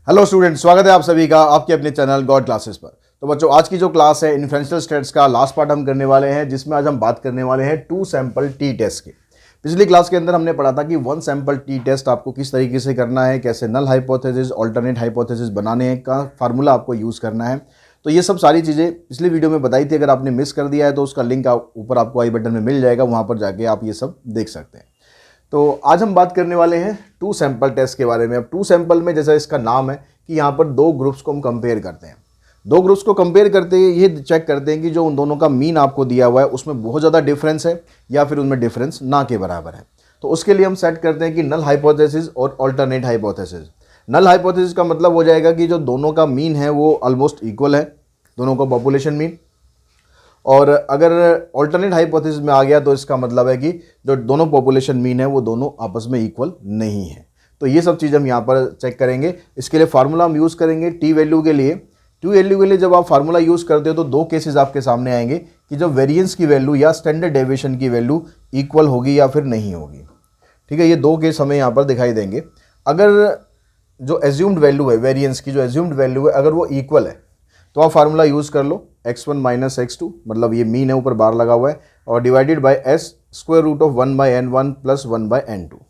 Hello student, स्वागत है आप सभी का आपके अपने चैनल गॉड क्लासेस पर। तो बच्चों, आज की जो क्लास है इन्फ्रेंशियल स्टेट्स का लास्ट पार्ट हम करने वाले हैं, जिसमें आज हम बात करने वाले हैं टू सैंपल टी टेस्ट की। पिछली क्लास के अंदर हमने पढ़ा था कि वन सैंपल टी टेस्ट आपको किस तरीके से करना है, कैसे नल हाइपोथेसिस अल्टरनेट हाइपोथेसिस बनाने हैं का फार्मूला आपको यूज़ करना है। तो ये सब सारी चीज़ें पिछली वीडियो में बताई थी। अगर आपने मिस कर दिया है तो उसका लिंक ऊपर आपको आई बटन में मिल जाएगा, वहाँ पर जाके आप ये सब देख सकते हैं। तो आज हम बात करने वाले हैं टू सैंपल टेस्ट के बारे में। अब टू सैंपल में जैसा इसका नाम है कि यहाँ पर दो ग्रुप्स को हम कंपेयर करते हैं। दो ग्रुप्स को कंपेयर करते हैं, ये चेक करते हैं कि जो उन दोनों का मीन आपको दिया हुआ है उसमें बहुत ज़्यादा डिफरेंस है या फिर उनमें डिफरेंस ना के बराबर है। तो उसके लिए हम सेट करते हैं कि नल हाइपोथेसिस और अल्टरनेट हाइपोथेसिस। नल हाइपोथेसिस का मतलब हो जाएगा कि जो दोनों का मीन है वो ऑलमोस्ट इक्वल है, दोनों का पॉपुलेशन मीन। और अगर अल्टरनेट हाइपोथेसिस में आ गया तो इसका मतलब है कि जो दोनों पॉपुलेशन मीन है वो दोनों आपस में इक्वल नहीं है। तो ये सब चीज़ हम यहाँ पर चेक करेंगे। इसके लिए फार्मूला हम यूज़ करेंगे टी वैल्यू के लिए। टी वैल्यू के लिए जब आप फार्मूला यूज़ करते हो तो दो केसेस आपके सामने आएंगे कि जब वेरिएंस की वैल्यू या स्टैंडर्ड डेविएशन की वैल्यू इक्वल होगी या फिर नहीं होगी। ठीक है, ये दो केस हमें यहाँ पर दिखाई देंगे। अगर जो एज्यूम्ड वैल्यू है वेरिएंस की, जो एज्यूम्ड वैल्यू है अगर वो इक्वल है तो आप फार्मूला यूज़ कर लो x1 माइनस x2, मतलब ये मीन है, ऊपर बार लगा हुआ है, और divided by s square root of 1/n1 plus 1/n2।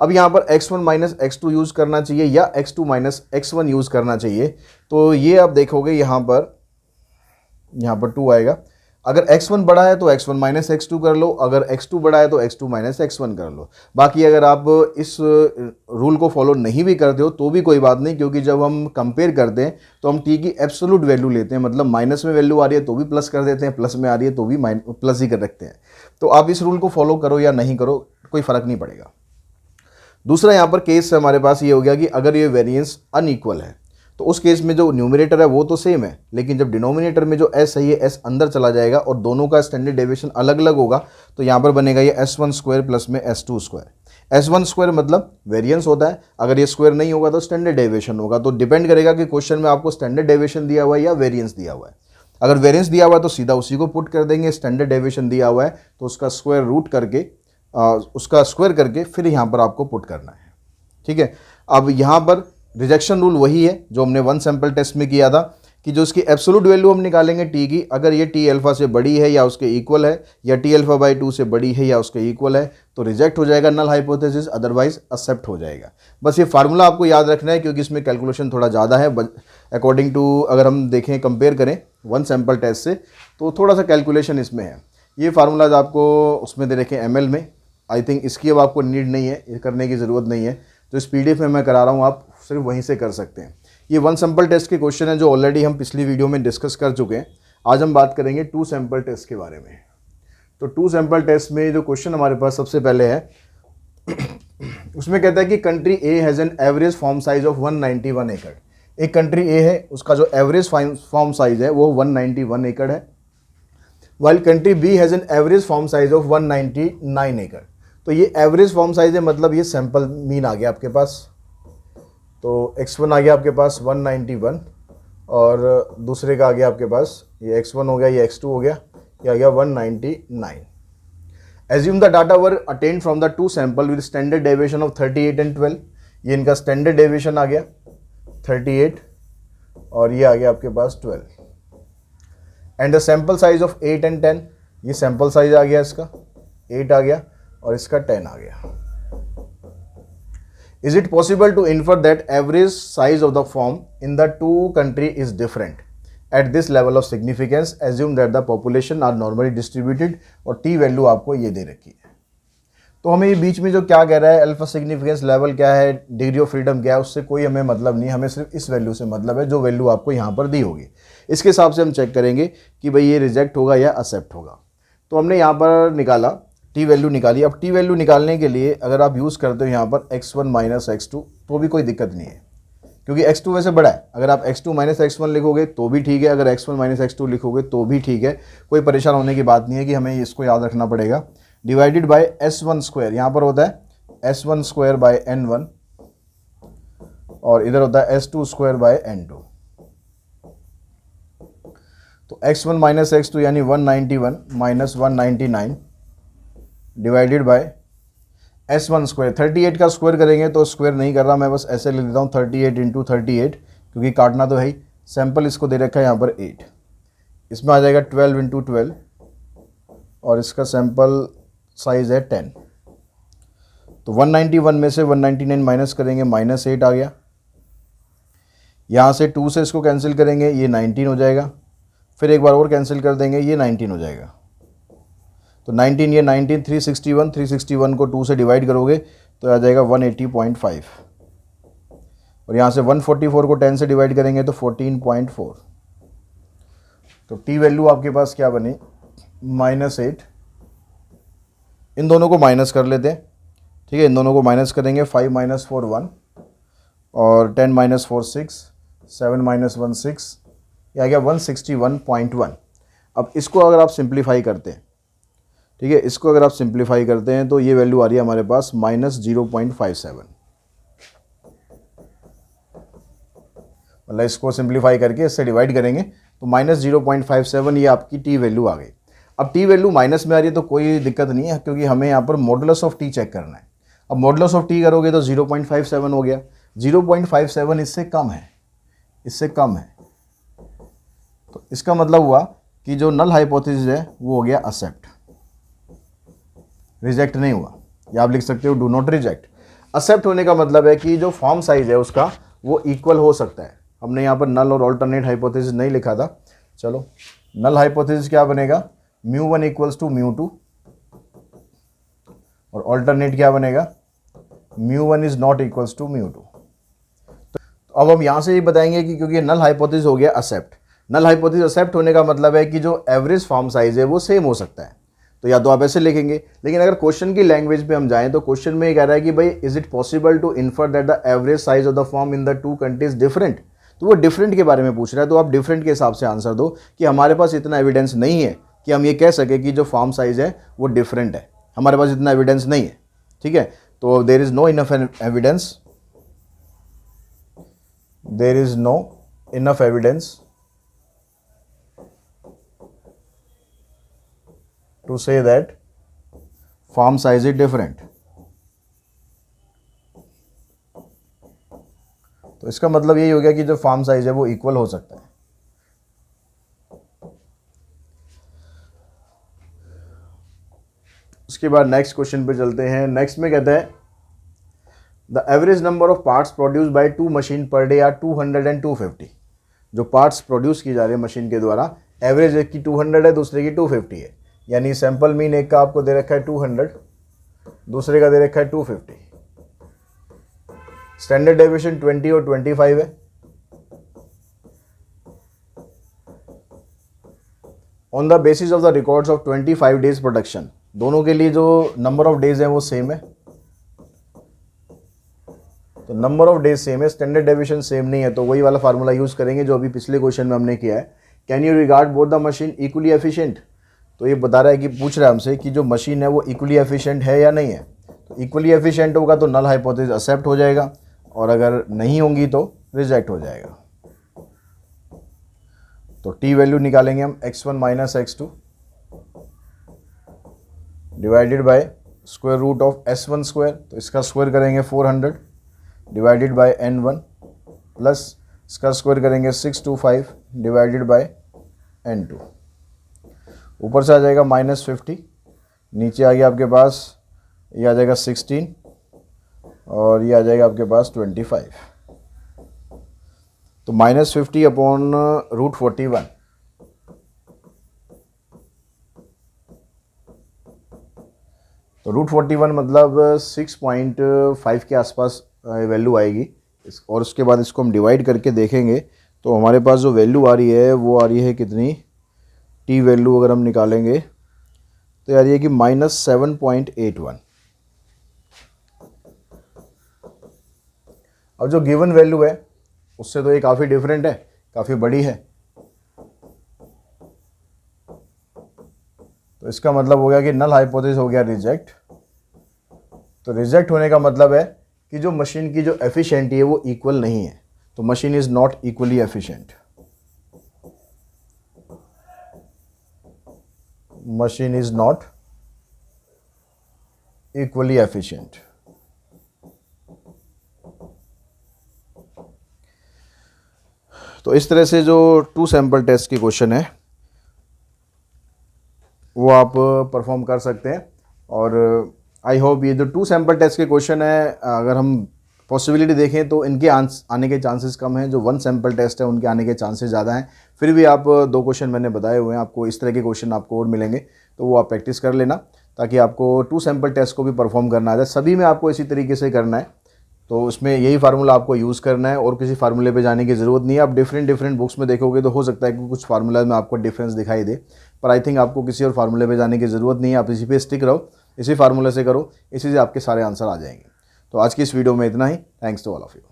अब यहाँ पर x1 माइनस x2 यूज़ करना चाहिए या x2 माइनस x1 यूज़ करना चाहिए। तो ये आप देखोगे यहाँ पर 2 आएगा। अगर x1 बड़ा है तो x1 माइनस x2 कर लो, अगर x2 बड़ा है तो x2 माइनस x1 कर लो। बाकी अगर आप इस रूल को फॉलो नहीं भी करते हो तो भी कोई बात नहीं, क्योंकि जब हम कंपेयर करते हैं तो हम t की एब्सोल्यूट वैल्यू लेते हैं, मतलब माइनस में वैल्यू आ रही है तो भी प्लस कर देते हैं, प्लस में आ रही है तो भी प्लस ही कर रखते हैं। तो आप इस रूल को फॉलो करो या नहीं करो कोई फ़र्क नहीं पड़ेगा। दूसरा यहाँ पर केस हमारे पास ये हो गया कि अगर ये वेरिएंस अनइक्वल है तो उस केस में जो न्यूमरेटर है वो तो सेम है, लेकिन जब डिनोमिनेटर में जो s है ये s अंदर चला जाएगा और दोनों का स्टैंडर्ड डेविएशन अलग अलग होगा। तो यहाँ पर बनेगा ये s1 स्क्वायर प्लस में s2 स्क्वायर। s1 स्क्वायर मतलब वेरिएंस होता है, अगर ये स्क्वायर नहीं होगा तो स्टैंडर्ड डेविएशन होगा। तो डिपेंड करेगा कि क्वेश्चन में आपको स्टैंडर्ड डेविएशन दिया हुआ है या वेरिएंस दिया हुआ है। अगर वेरिएंस दिया हुआ है तो सीधा उसी को पुट कर देंगे, स्टैंडर्ड डेविएशन दिया हुआ है तो उसका स्क्वायर करके फिर यहाँ पर आपको पुट करना है। ठीक है, अब यहाँ पर रिजेक्शन रूल वही है जो हमने वन सैंपल टेस्ट में किया था कि जो इसकी एब्सोल्यूट वैल्यू हम निकालेंगे टी की, अगर ये टी अल्फा से बड़ी है या उसके इक्वल है या टी अल्फा बाई 2 से बड़ी है या उसके इक्वल है तो रिजेक्ट हो जाएगा नल हाइपोथेसिस, अदरवाइज एक्सेप्ट हो जाएगा। बस ये फार्मूला आपको याद रखना है क्योंकि इसमें कैलकुलेशन थोड़ा ज़्यादा है अकॉर्डिंग टू, अगर हम देखें कंपेयर करें वन सैंपल टेस्ट से तो थोड़ा सा कैलकुलेशन इसमें है। ये फार्मूलाज आपको उसमें दे रखे ML में, आई थिंक इसकी अब आपको नीड नहीं है, ये करने की ज़रूरत नहीं है। तो इस PDF में मैं करा रहा हूँ, आप सिर्फ वहीं से कर सकते हैं। ये वन सैंपल टेस्ट के क्वेश्चन है जो ऑलरेडी हम पिछली वीडियो में डिस्कस कर चुके हैं। आज हम बात करेंगे टू सैंपल टेस्ट के बारे में। तो टू सैंपल टेस्ट में जो क्वेश्चन हमारे पास सबसे पहले है उसमें कहता है कि country A has an average farm size of 191 एकड़। एक कंट्री ए है, उसका जो एवरेज फॉर्म साइज है वो 191 एकड़ है, while country B has an average farm size of 199 एकड़। तो ये एवरेज फॉर्म साइज है, मतलब ये सैंपल मीन आ गया आपके पास। तो x1 आ गया आपके पास 191 और दूसरे का आ गया आपके पास ये x1 हो गया, ये x2 हो गया, ये आ गया 199। Assume the data were attend from the two sample with standard deviation of 38 and 12। ये इनका स्टैंडर्ड डेविएशन आ गया 38 और ये आ गया आपके पास 12। And the sample size of 8 and 10, ये सैंपल साइज आ गया इसका 8 आ गया और इसका 10 आ गया। Is it possible to infer that average size of the form in the two country is different at this level of significance? Assume that the population are normally distributed और t value आपको ये दे रखी है। तो हमें ये बीच में जो क्या कह रहा है, अल्फा सिग्निफिकेंस लेवल क्या है, डिग्री ऑफ फ्रीडम क्या है, उससे कोई हमें मतलब नहीं, हमें सिर्फ इस वैल्यू से मतलब है जो वैल्यू आपको यहाँ पर दी होगी। इसके हिसाब से हम चेक करेंगे कि भाई ये रिजेक्ट होगा या एक्सेप्ट होगा। तो हमने यहाँ पर निकाला टी वैल्यू निकाली। अब टी वैल्यू निकालने के लिए अगर आप यूज़ करते हो यहाँ पर x1 माइनस x2 तो भी कोई दिक्कत नहीं है, क्योंकि x2 वैसे बड़ा है। अगर आप x2 माइनस x1 लिखोगे तो भी ठीक है, अगर x1 माइनस x2 लिखोगे तो भी ठीक है, कोई परेशान होने की बात नहीं है कि हमें इसको याद रखना पड़ेगा। डिवाइडेड बाय s1 स्क्वायर, यहाँ पर होता है s1 स्क्वायर बाय n1 और इधर होता है s2 स्क्वायर बाय n2। तो x1 माइनस x2 यानी 191 minus 199 divided by S1 square, 38 का स्क्वायर करेंगे तो स्क्वायर नहीं कर रहा, मैं बस ऐसे लिख देता हूँ 38 इंटू 38, क्योंकि काटना तो है ही। सैम्पल इसको दे रखा है यहाँ पर 8, इसमें आ जाएगा 12 इंटू 12 और इसका सैम्पल साइज़ है 10। तो 191 में से 199 माइनस करेंगे, -8 आ गया। यहाँ से 2 से इसको कैंसिल करेंगे, ये 19 हो जाएगा। फिर एक बार और कैंसिल कर देंगे, ये 19 हो जाएगा। तो 19 ये 19, 361, 361 को 2 से डिवाइड करोगे तो आ जाएगा 180.5। और यहाँ से 144 को 10 से डिवाइड करेंगे तो 14.4। तो टी वैल्यू आपके पास क्या बनी, -8। इन दोनों को माइनस कर लेते हैं, ठीक है। इन दोनों को माइनस करेंगे, 5 - 4 1 और 10 - 4 6, 7 - 1 6, ये आ गया 161.1। अब इसको अगर आप सिंप्लीफाई करते हैं, ठीक है, इसको अगर आप सिंप्लीफाई करते हैं तो ये वैल्यू आ रही है हमारे पास -0.57। मतलब इसको सिंप्लीफाई करके इससे डिवाइड करेंगे तो -0.57 ये आपकी टी वैल्यू आ गई। अब टी वैल्यू माइनस में आ रही है तो कोई दिक्कत नहीं है, क्योंकि हमें यहाँ पर मॉडुलस ऑफ टी चेक करना है। अब मॉडुलस ऑफ टी करोगे तो 0.57 हो गया। 0.57 इससे कम है, इससे कम है, तो इसका मतलब हुआ कि जो नल हाइपोथेसिस है वो हो गया एक्सेप्ट, रिजेक्ट नहीं हुआ। या आप लिख सकते हो डू नॉट रिजेक्ट। एक्सेप्ट होने का मतलब है कि जो फॉर्म साइज है उसका वो इक्वल हो सकता है। हमने यहाँ पर नल और ऑल्टरनेट हाइपोथेसिस नहीं लिखा था। चलो, नल हाइपोथेसिस क्या बनेगा, μ1 = μ2 और ऑल्टरनेट क्या बनेगा, μ1 ≠ μ2। तो अब हम यहाँ से ये बताएंगे कि क्योंकि नल हाइपोथेसिस हो गया एक्सेप्ट, नल हाइपोथेसिस एक्सेप्ट होने का मतलब है कि जो एवरेज फॉर्म साइज है वो सेम हो सकता है। तो या तो आप ऐसे लिखेंगे, लेकिन अगर क्वेश्चन की लैंग्वेज पे हम जाएं तो क्वेश्चन में ये कह रहा है कि भाई is it possible to infer that the average size of the farm in the two countries different. तो वो डिफरेंट के बारे में पूछ रहा है, तो आप डिफरेंट के हिसाब से आंसर दो कि हमारे पास इतना एविडेंस नहीं है कि हम ये कह सके कि जो फॉर्म साइज है वो डिफरेंट है। हमारे पास इतना एविडेंस नहीं है, ठीक है। तो there is no enough evidence, there is no enough evidence to say that form size is different। तो इसका मतलब यही हो गया कि जो फॉर्म साइज है वो इक्वल हो सकता है। उसके बाद नेक्स्ट क्वेश्चन पे चलते हैं। नेक्स्ट में कहता है the average number of parts produce by 2 machine per day are 200 and 250। जो पार्ट्स प्रोड्यूस की जा रही है मशीन के द्वारा, एवरेज एक की 200 है, दूसरे की 250 है। यानी सैंपल मीन एक का आपको दे रखा है 200, दूसरे का दे रखा है 250। स्टैंडर्ड डेविएशन 20 और 25 है। On the basis of the records of 25 days production, दोनों के लिए जो नंबर ऑफ डेज है वो सेम है। तो नंबर ऑफ डेज सेम है, स्टैंडर्ड डेविएशन सेम नहीं है, तो वही वाला फार्मूला यूज करेंगे जो अभी पिछले क्वेश्चन में हमने किया है। Can you regard both the machine equally efficient. तो ये बता रहा है कि पूछ रहा है हमसे कि जो मशीन है वो इक्वली एफिशिएंट है या नहीं है। तो इक्वली एफिशिएंट होगा तो नल हाइपोथेसिस एक्सेप्ट हो जाएगा, और अगर नहीं होंगी तो रिजेक्ट हो जाएगा। तो टी वैल्यू निकालेंगे हम, x1 - x2 divided by square root of s1 square, तो इसका स्क्वायर करेंगे 400 डिवाइडेड बाय n1 प्लस इसका स्क्वायर करेंगे 625 डिवाइडेड बाय n2। ऊपर से आ जाएगा -50, नीचे आ गया आपके पास, ये आ जाएगा 16 और ये आ जाएगा आपके पास 25। तो -50 अपॉन √41, तो √41 मतलब 6.5 के आसपास वैल्यू आएगी। और उसके बाद इसको हम डिवाइड करके देखेंगे तो हमारे पास जो वैल्यू आ रही है वो आ रही है कितनी, टी वैल्यू अगर हम निकालेंगे तो यार ये कि -7.81। अब जो गिवन वैल्यू है उससे तो ये काफ़ी डिफरेंट है, काफ़ी बड़ी है। तो इसका मतलब हो गया कि नल हाइपोथेसिस हो गया रिजेक्ट। तो रिजेक्ट होने का मतलब है कि जो मशीन की जो एफिशिएंटी है वो इक्वल नहीं है। तो machine is not equally efficient, machine is not equally efficient. तो इस तरह से जो 2 सैंपल टेस्ट की क्वेश्चन है वो आप परफॉर्म कर सकते हैं। और आई होप ये जो 2 सैंपल टेस्ट के क्वेश्चन है, अगर हम पॉसिबिलिटी देखें तो इनके आने के चांसेस कम हैं। जो 1 सैंपल टेस्ट है उनके आने के चांसेस ज़्यादा हैं। फिर भी आप 2 क्वेश्चन मैंने बताए हुए हैं, आपको इस तरह के क्वेश्चन आपको और मिलेंगे, तो वो आप प्रैक्टिस कर लेना ताकि आपको 2 सैंपल टेस्ट को भी परफॉर्म करना आ जाए। सभी में आपको इसी तरीके से करना है, तो उसमें यही फार्मूला आपको यूज़ करना है और किसी फार्मूले पे जाने की ज़रूरत नहीं है। आप डिफरेंट बुक्स में देखोगे तो हो सकता है कि कुछ फार्मूला में आपको डिफरेंस दिखाई दे, पर आई थिंक आपको किसी और फार्मूले पे जाने की ज़रूरत नहीं है। आप इसी पे स्टिक रहो, इसी फार्मूले से करो, इसी से आपके सारे आंसर आ जाएंगे। तो आज की इस वीडियो में इतना ही। Thanks to all of you.